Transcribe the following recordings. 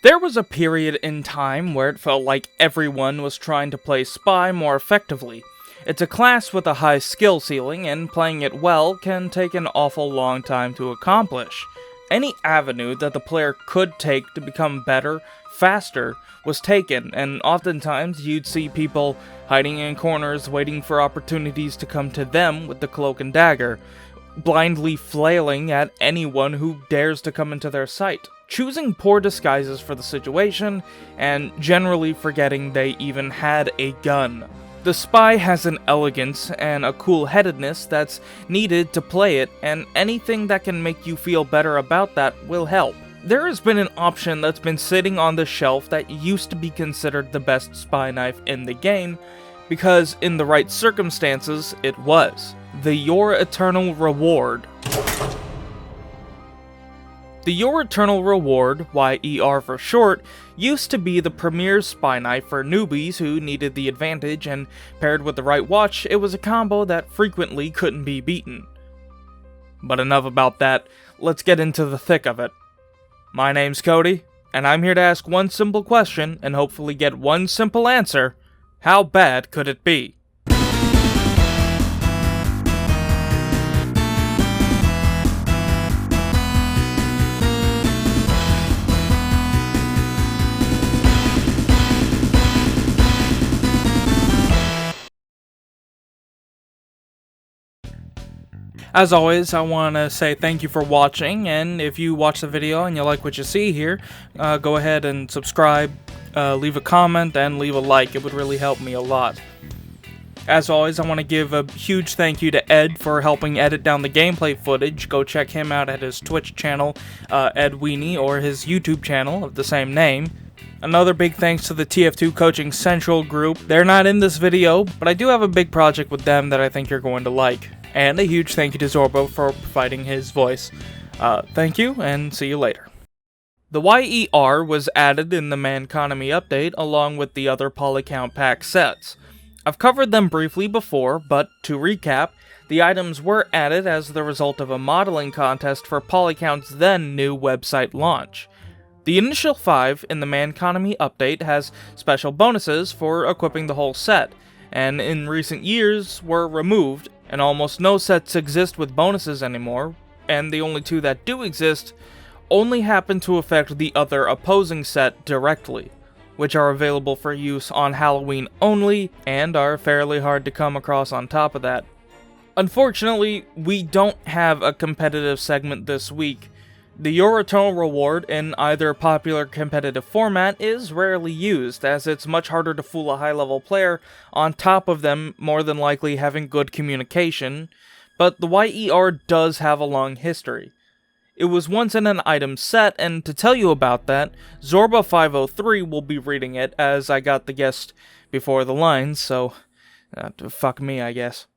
There was a period in time where it felt like everyone was trying to play Spy more effectively. It's a class with a high skill ceiling, and playing it well can take an awful long time to accomplish. Any avenue that the player could take to become better, faster, was taken, and oftentimes you'd see people hiding in corners waiting for opportunities to come to them with the cloak and dagger, blindly flailing at anyone who dares to come into their sight, choosing poor disguises for the situation, and generally forgetting they even had a gun. The Spy has an elegance and a cool-headedness that's needed to play it, and anything that can make you feel better about that will help. There has been an option that's been sitting on the shelf that used to be considered the best spy knife in the game, because in the right circumstances, it was. The Your Eternal Reward. The Your Eternal Reward, YER for short, used to be the premier spy knife for newbies who needed the advantage, and paired with the right watch, it was a combo that frequently couldn't be beaten. But enough about that, let's get into the thick of it. My name's Cody, and I'm here to ask one simple question and hopefully get one simple answer. How bad could it be? As always, I want to say thank you for watching, and if you watch the video and you like what you see here, go ahead and subscribe, leave a comment, and leave a like. It would really help me a lot. As always, I want to give a huge thank you to Ed for helping edit down the gameplay footage. Go check him out at his Twitch channel, Ed Weenie, or his YouTube channel of the same name. Another big thanks to the TF2 Coaching Central group. They're not in this video, but I do have a big project with them that I think you're going to like. And a huge thank you to Zorba for providing his voice. Thank you, and see you later. The YER was added in the mann-conomy update along with the other polycount pack sets. I've covered them briefly before, but to recap, the items were added as the result of a modeling contest for Polycount's then new website launch. The initial 5 in the mann-conomy update has special bonuses for equipping the whole set, and in recent years were removed, and almost no sets exist with bonuses anymore, and the only 2 that do exist only happen to affect the other opposing set directly, which are available for use on Halloween only, and are fairly hard to come across on top of that. Unfortunately, we don't have a competitive segment this week. The Your Eternal Reward in either popular competitive format is rarely used, as it's much harder to fool a high-level player, on top of them more than likely having good communication, but the YER does have a long history. It was once in an item set, and to tell you about that, Zorba503 will be reading it, as I got the guest before the lines, so fuck me, I guess.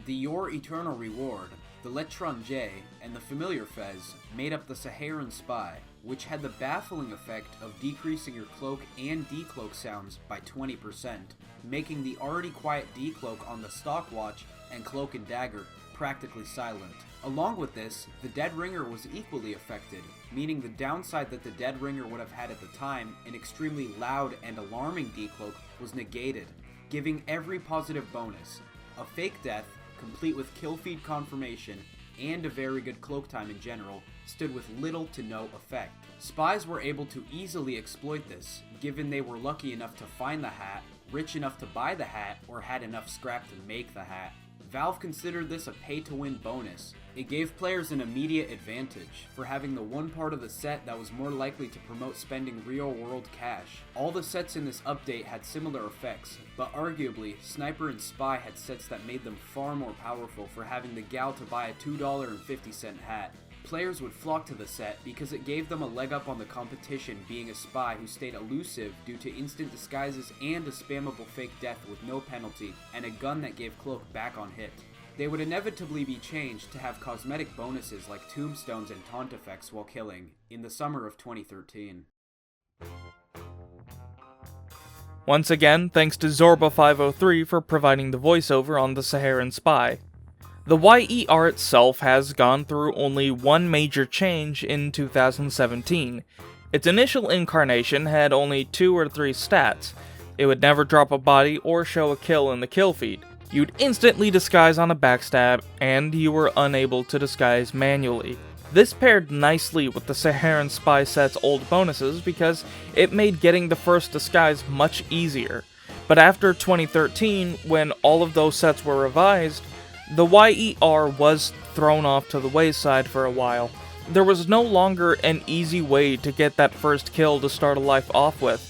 The Your Eternal Reward, the Letron J, and the familiar Fez made up the Saharan Spy, which had the baffling effect of decreasing your cloak and decloak sounds by 20%, making the already quiet decloak on the stock watch and cloak and dagger practically silent. Along with this, the Dead Ringer was equally affected, meaning the downside that the Dead Ringer would have had at the time, an extremely loud and alarming decloak, was negated, giving every positive bonus. A fake death, complete with kill feed confirmation, and a very good cloak time in general, stood with little to no effect. Spies were able to easily exploit this, given they were lucky enough to find the hat, rich enough to buy the hat, or had enough scrap to make the hat. Valve considered this a pay-to-win bonus. It gave players an immediate advantage for having the one part of the set that was more likely to promote spending real-world cash. All the sets in this update had similar effects, but arguably, Sniper and Spy had sets that made them far more powerful for having the gal to buy a $2.50 hat. Players would flock to the set because it gave them a leg up on the competition, being a spy who stayed elusive due to instant disguises and a spammable fake death with no penalty, and a gun that gave Cloak back on hit. They would inevitably be changed to have cosmetic bonuses like tombstones and taunt effects while killing, in the summer of 2013. Once again, thanks to Zorba503 for providing the voiceover on the Saharan Spy. The YER itself has gone through only one major change in 2017. Its initial incarnation had only 2 or 3 stats. It would never drop a body or show a kill in the kill feed. You'd instantly disguise on a backstab, and you were unable to disguise manually. This paired nicely with the Saharan Spy set's old bonuses because it made getting the first disguise much easier. But after 2013, when all of those sets were revised, the YER was thrown off to the wayside for a while. There was no longer an easy way to get that first kill to start a life off with.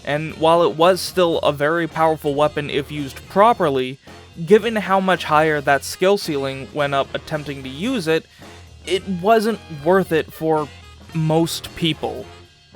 And while it was still a very powerful weapon if used properly, given how much higher that skill ceiling went up attempting to use it, it wasn't worth it for most people.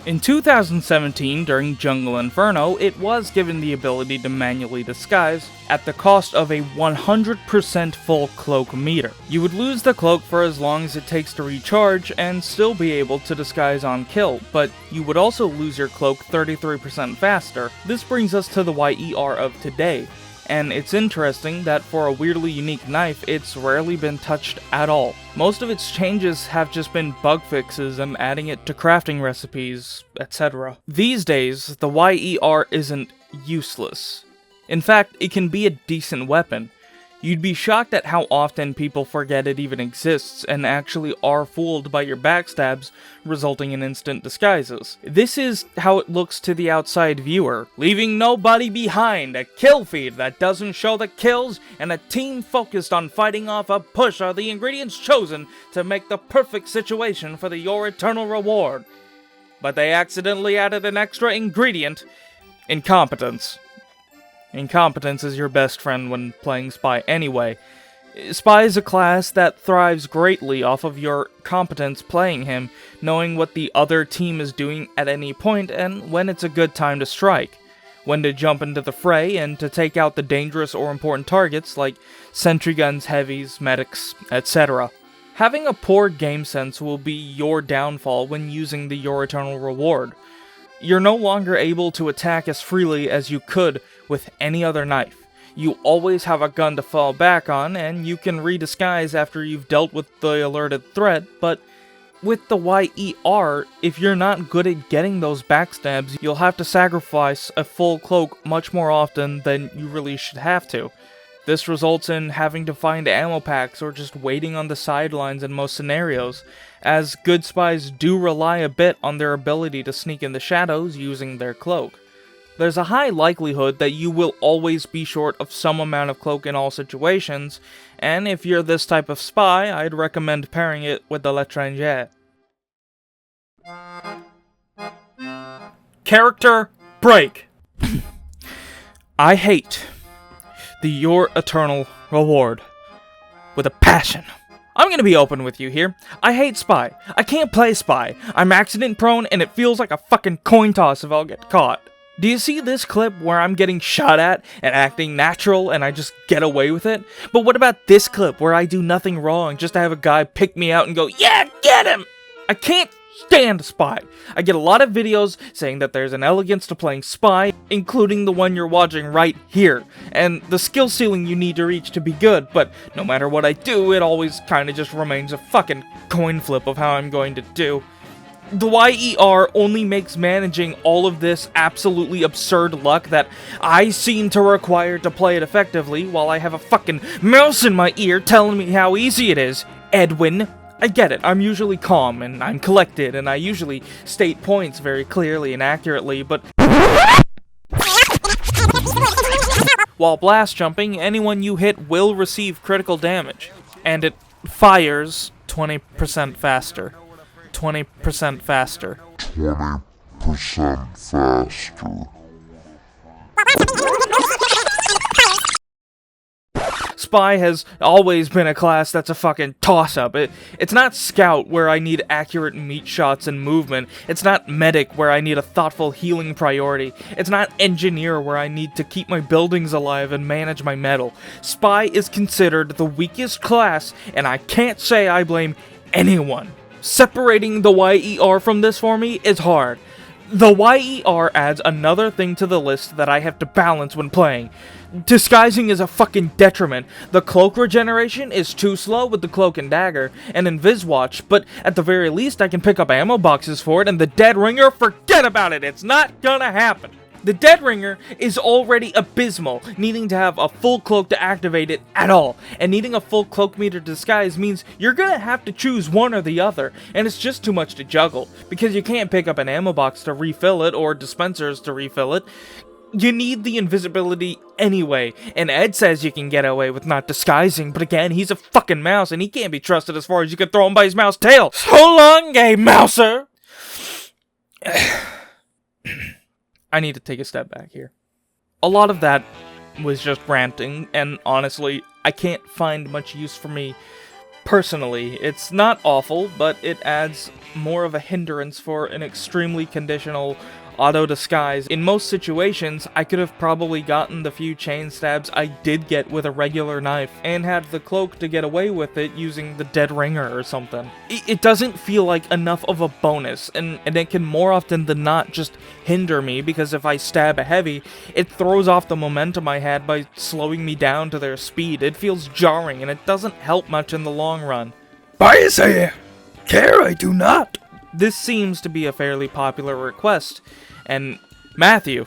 In 2017, during Jungle Inferno, it was given the ability to manually disguise at the cost of a 100% full cloak meter. You would lose the cloak for as long as it takes to recharge and still be able to disguise on kill, but you would also lose your cloak 33% faster. This brings us to the YER of today. And it's interesting that for a weirdly unique knife, it's rarely been touched at all. Most of its changes have just been bug fixes and adding it to crafting recipes, etc. These days, the YER isn't useless. In fact, it can be a decent weapon. You'd be shocked at how often people forget it even exists and actually are fooled by your backstabs, resulting in instant disguises. This is how it looks to the outside viewer, leaving nobody behind, a kill feed that doesn't show the kills, and a team focused on fighting off a push are the ingredients chosen to make the perfect situation for your eternal reward. But they accidentally added an extra ingredient: incompetence. Incompetence is your best friend when playing Spy anyway. Spy is a class that thrives greatly off of your competence playing him, knowing what the other team is doing at any point and when it's a good time to strike, when to jump into the fray and to take out the dangerous or important targets like sentry guns, heavies, medics, etc. Having a poor game sense will be your downfall when using the Your Eternal Reward. You're no longer able to attack as freely as you could with any other knife. You always have a gun to fall back on, and you can redisguise after you've dealt with the alerted threat, but with the YER, if you're not good at getting those backstabs, you'll have to sacrifice a full cloak much more often than you really should have to. This results in having to find ammo packs or just waiting on the sidelines in most scenarios, as good spies do rely a bit on their ability to sneak in the shadows using their cloak. There's a high likelihood that you will always be short of some amount of cloak in all situations, and if you're this type of spy, I'd recommend pairing it with the l'étranger. Character break. I hate the Your Eternal Reward with a passion. I'm gonna be open with you here. I hate Spy. I can't play Spy. I'm accident prone and it feels like a fucking coin toss if I'll get caught. Do you see this clip where I'm getting shot at and acting natural and I just get away with it? But what about this clip where I do nothing wrong just to have a guy pick me out and go, yeah, get him! I can't stand Spy. I get a lot of videos saying that there's an elegance to playing Spy, including the one you're watching right here, and the skill ceiling you need to reach to be good, but no matter what I do, it always kinda just remains a fucking coin flip of how I'm going to do. The YER only makes managing all of this absolutely absurd luck that I seem to require to play it effectively, while I have a fucking mouse in my ear telling me how easy it is, Edwin. I get it, I'm usually calm, and I'm collected, and I usually state points very clearly and accurately, but while blast jumping, anyone you hit will receive critical damage, and it fires 20% faster. 20% faster. 20% faster. Spy has always been a class that's a fucking toss-up. It's not Scout, where I need accurate meat shots and movement. It's not Medic, where I need a thoughtful healing priority. It's not Engineer, where I need to keep my buildings alive and manage my metal. Spy is considered the weakest class, and I can't say I blame anyone. Separating the YER from this for me is hard. The YER adds another thing to the list that I have to balance when playing. Disguising is a fucking detriment. The cloak regeneration is too slow with the cloak and dagger, and Inviswatch, but at the very least I can pick up ammo boxes for it, and the Dead Ringer, forget about it, it's not gonna happen. The Dead Ringer is already abysmal, needing to have a full cloak to activate it at all, and needing a full cloak meter disguise means you're gonna have to choose one or the other, and it's just too much to juggle, because you can't pick up an ammo box to refill it, or dispensers to refill it. You need the invisibility anyway, and Ed says you can get away with not disguising, but again, he's a fucking mouse, and he can't be trusted as far as you can throw him by his mouse tail. So long, Gabe Mouser! I need to take a step back here. A lot of that was just ranting, and honestly, I can't find much use for me personally. It's not awful, but it adds more of a hindrance for an extremely conditional auto-disguise. In most situations, I could have probably gotten the few chain stabs I did get with a regular knife, and had the cloak to get away with it using the Dead Ringer or something. It doesn't feel like enough of a bonus, and it can more often than not just hinder me, because if I stab a heavy, it throws off the momentum I had by slowing me down to their speed. It feels jarring, and it doesn't help much in the long run. Bias I care I do not. This seems to be a fairly popular request, and Matthew,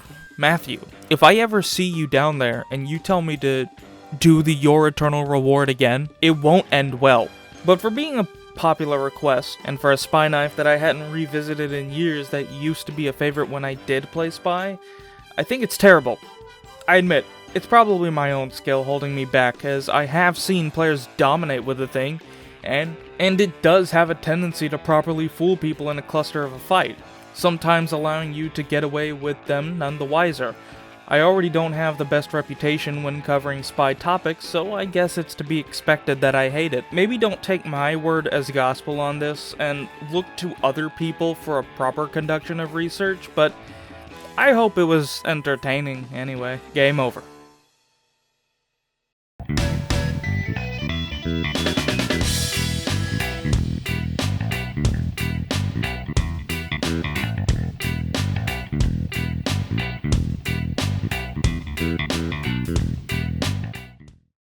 if I ever see you down there and you tell me to do the Your Eternal Reward again, it won't end well. But for being a popular request, and for a spy knife that I hadn't revisited in years that used to be a favorite when I did play spy, I think it's terrible. I admit, it's probably my own skill holding me back, as I have seen players dominate with the thing, and it does have a tendency to properly fool people in a cluster of a fight, sometimes allowing you to get away with them none the wiser. I already don't have the best reputation when covering spy topics, so I guess it's to be expected that I hate it. Maybe don't take my word as gospel on this, and look to other people for a proper conduction of research, but I hope it was entertaining anyway. Game over.